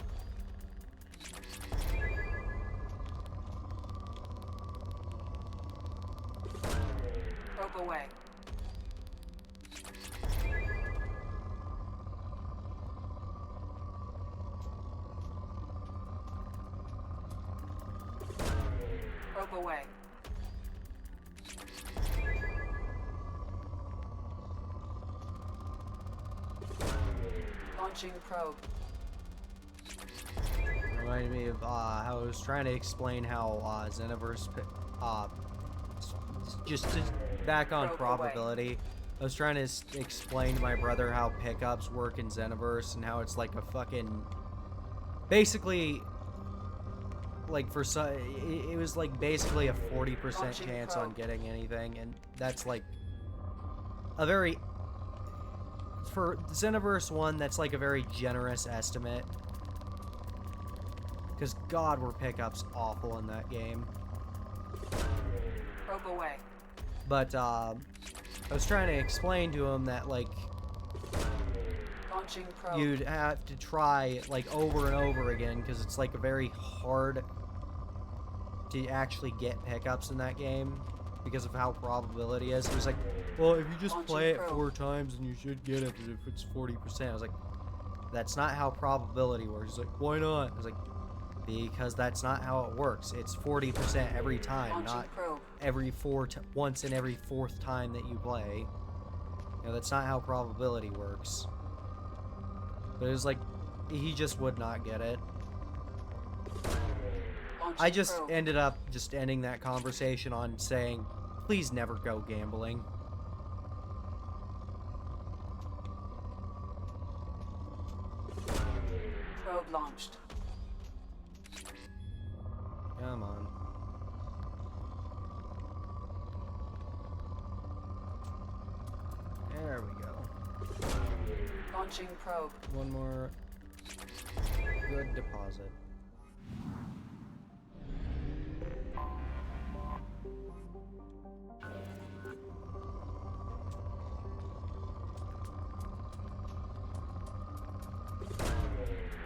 Probe away. Probe away. Launching probe. Reminded me of how I was trying to explain how Xenoverse, just back on Probe probability. I was trying to explain to my brother how pickups work in Xenoverse and how it's like a fucking, basically, like for some, it was like basically a 40% Launching chance probe. on getting anything, and that's like a very, for Xenoverse 1, that's like a very generous estimate. Because God, were pickups awful in that game. Probe away. But I was trying to explain to him that like Launching probe. you'd have to try like over and over again because it's like a very hard to actually get pickups in that game because of how probability is. He was like, well, if you just Launching play it probe. 4 times then you should get it if it's 40%. I was like, that's not how probability works. He's like, why not? I was like, because that's not how it works. It's 40% every time, Launching not probe. every once in every 4th time that you play. You know, that's not how probability works. But it was like, he just would not get it. Launching I just probe. ended up just ending that conversation on saying, please never go gambling. Probe launched. Come on. There we go. Launching probe. One more good deposit.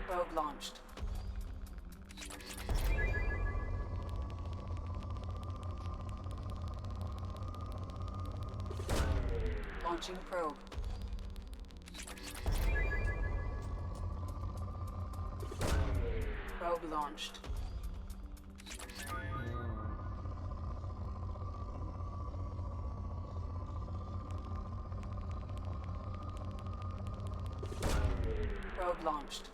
Probe launched. Launching probe. Probe launched. Probe launched.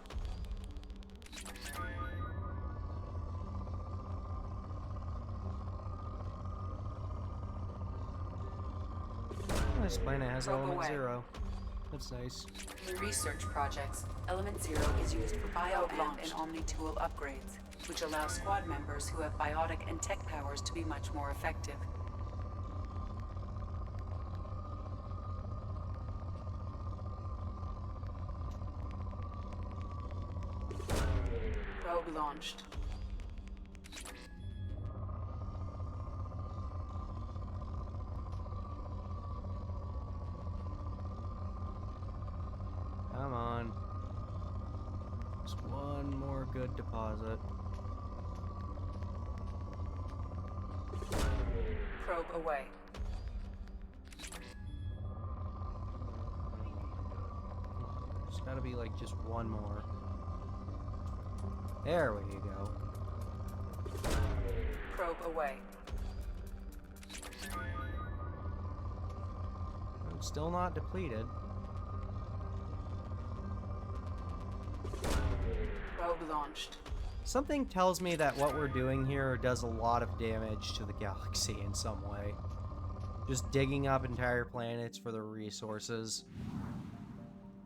This planet has Probe element away. 0. That's nice. In research projects, Element Zero is used for bioamp and Omni-tool upgrades, which allow squad members who have biotic and tech powers to be much more effective. Probe launched. Come on. Just one more good deposit. Probe away. There's gotta be like just one more. There we go. Probe away. I'm still not depleted. Probe launched. Something tells me that what we're doing here does a lot of damage to the galaxy in some way. Just digging up entire planets for the resources.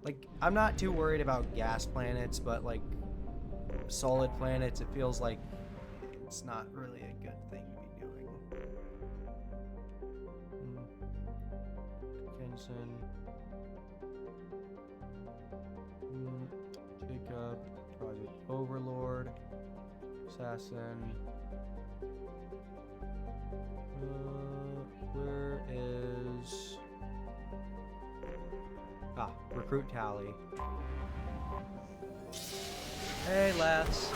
Like, I'm not too worried about gas planets, but like solid planets, it feels like it's not really a good thing to be doing. Kenson. Jacob. Project Overlord. Assassin. Where is... Ah, recruit tally. Hey, lads.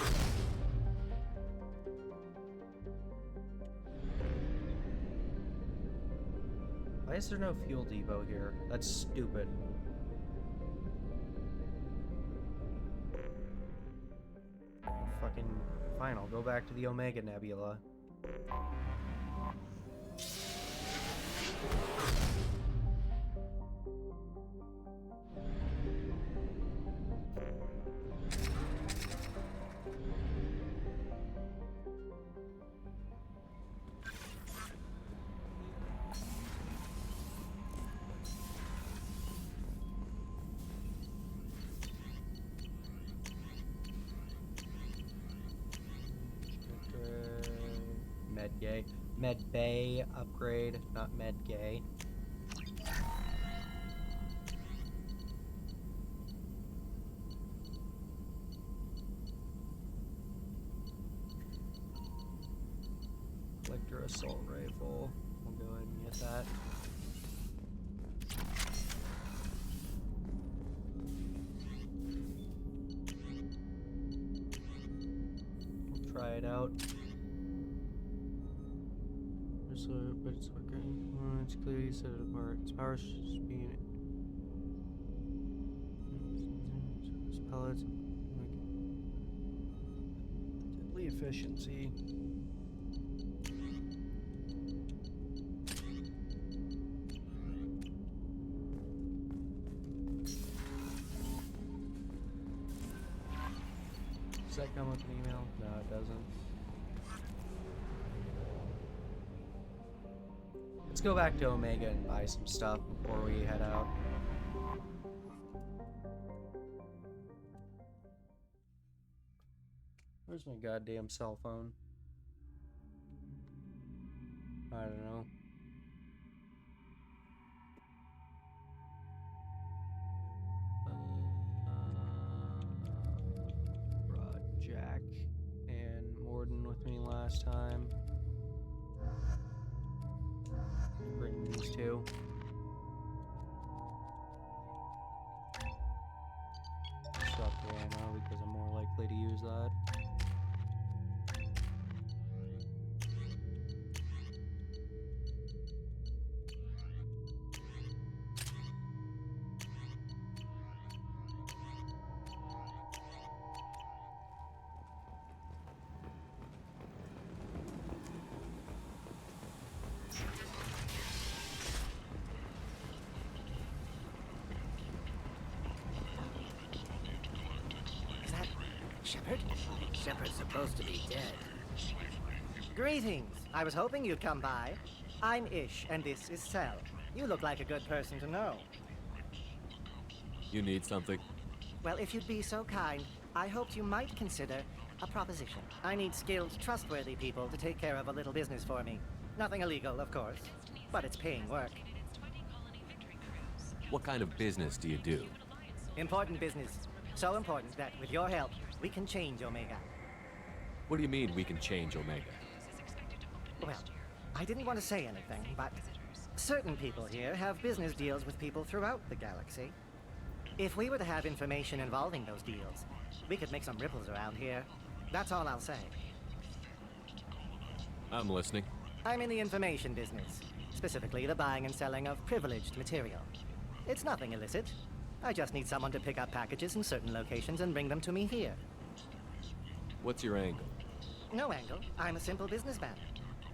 Why is there no fuel depot here? That's stupid. Fucking fine, I'll go back to the Omega Nebula. Medgay. Medbay upgrade, not Medgay. Collector assault rifle. We'll go ahead and get that. We'll try it out. But it's working. It's clearly set it apart. Its power speed. Its pellets. Deadly efficiency. Does that come with an email? No, it doesn't. Let's go back to Omega and buy some stuff before we head out. Where's my goddamn cell phone? I don't know. Brought Jack and Morden with me last time. Bring these two. Swap the ammo because I'm more likely to use that. Shepard? Shepard's supposed to be dead. Greetings. I was hoping you'd come by. I'm Ish, and this is Cell. You look like a good person to know. You need something? Well, if you'd be so kind, I hoped you might consider a proposition. I need skilled, trustworthy people to take care of a little business for me. Nothing illegal, of course, but it's paying work. What kind of business do you do? Important business. So important that, with your help, we can change Omega. What do you mean we can change Omega? Well, I didn't want to say anything, but certain people here have business deals with people throughout the galaxy. If we were to have information involving those deals, we could make some ripples around here. That's all I'll say. I'm listening. I'm in the information business, specifically the buying and selling of privileged material. It's nothing illicit. I just need someone to pick up packages in certain locations and bring them to me here. What's your angle? No angle. I'm a simple businessman.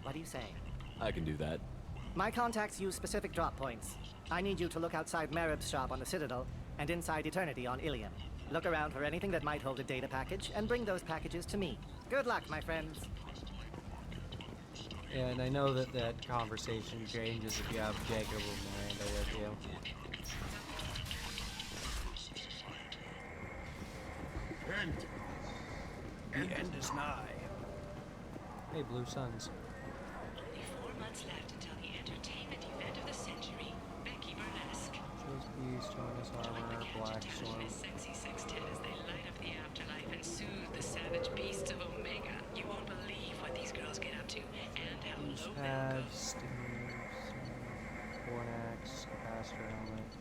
What do you say? I can do that. My contacts use specific drop points. I need you to look outside Merib's shop on the Citadel and inside Eternity on Ilium. Look around for anything that might hold a data package and bring those packages to me. Good luck, my friends. And I know that that conversation changes if you have Jacob or Miranda with you. The end is nigh. Hey, Blue Suns. Only 4 months left until the entertainment event of the century, Becky Burlesque. Chose Beast, Jonas Armor, Black Storm. Sexy sextet as they light up the afterlife and soothe the savage beasts of Omega. You won't believe what these girls get up to and how low they'll go. Steve, Fornax, Capacitor Helmet.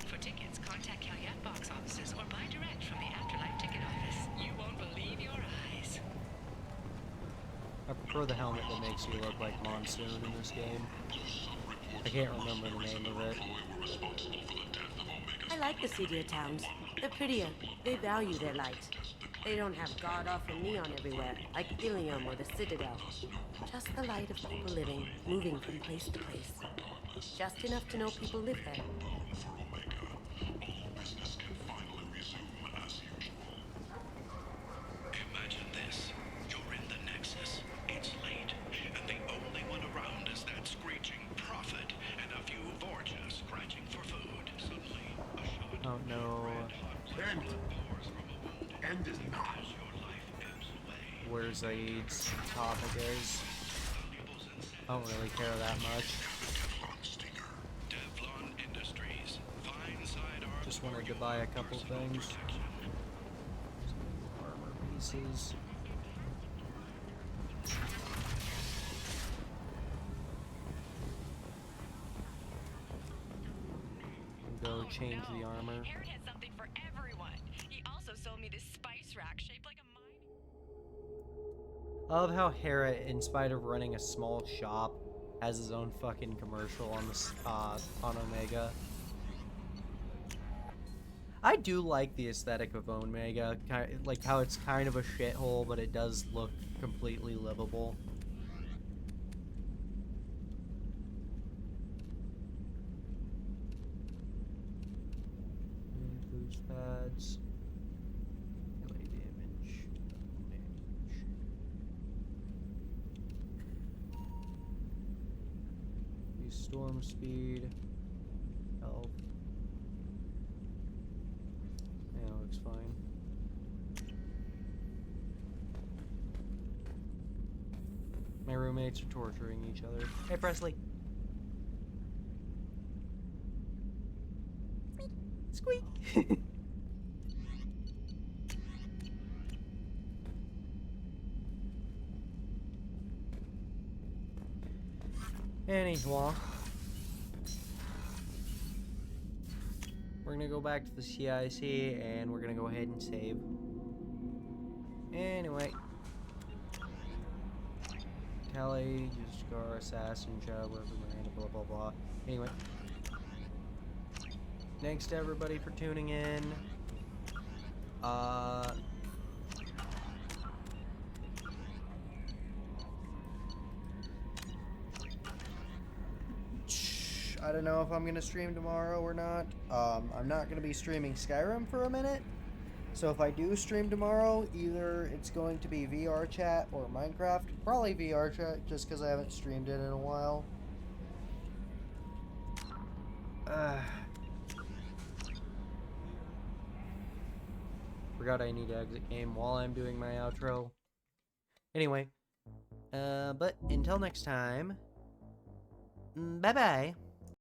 For tickets, contact Calyat box offices or buy direct from the Afterlife ticket office. You won't believe your eyes. I prefer the helmet that makes you look like Monsoon in this game. I can't remember the name of it. I like the seedier towns. They're prettier. They value their light. They don't have god-awful neon everywhere, like Ilium or the Citadel. Just the light of people living, moving from place to place. Just enough to know people live there. Imagine this. You're in the Nexus. It's late, and the only one around is that screeching prophet and a few Vorjas scratching for food. Suddenly, a shot. Oh no. End is nigh. Where whatever Zaid's topic is. I don't really care that much. Just wanted to buy a couple things. Some armor pieces. Go change the armor. Harry has something for everyone. He also sold me this spice rack shaped like a mine. I love how Hera, in spite of running a small shop, has his own fucking commercial on the on Omega. I do like the aesthetic of Omega, like how it's kind of a shithole, but it does look completely livable. Boost pads. Melee damage. Use storm speed. Health. Yeah, looks fine. My roommates are torturing each other. Hey, Presley. Squeak. Anyway, we're gonna go back to the CIC and we're gonna go ahead and save. Anyway, Kelly, Scar, Assassin, Shadow, Miranda, blah blah blah. Anyway, thanks to everybody for tuning in. I don't know if I'm gonna stream tomorrow or not. I'm not gonna be streaming Skyrim for a minute. So if I do stream tomorrow, either it's going to be VR chat or Minecraft. Probably VR chat, just because I haven't streamed it in a while. Forgot I need to exit game while I'm doing my outro. Anyway, but until next time, bye-bye.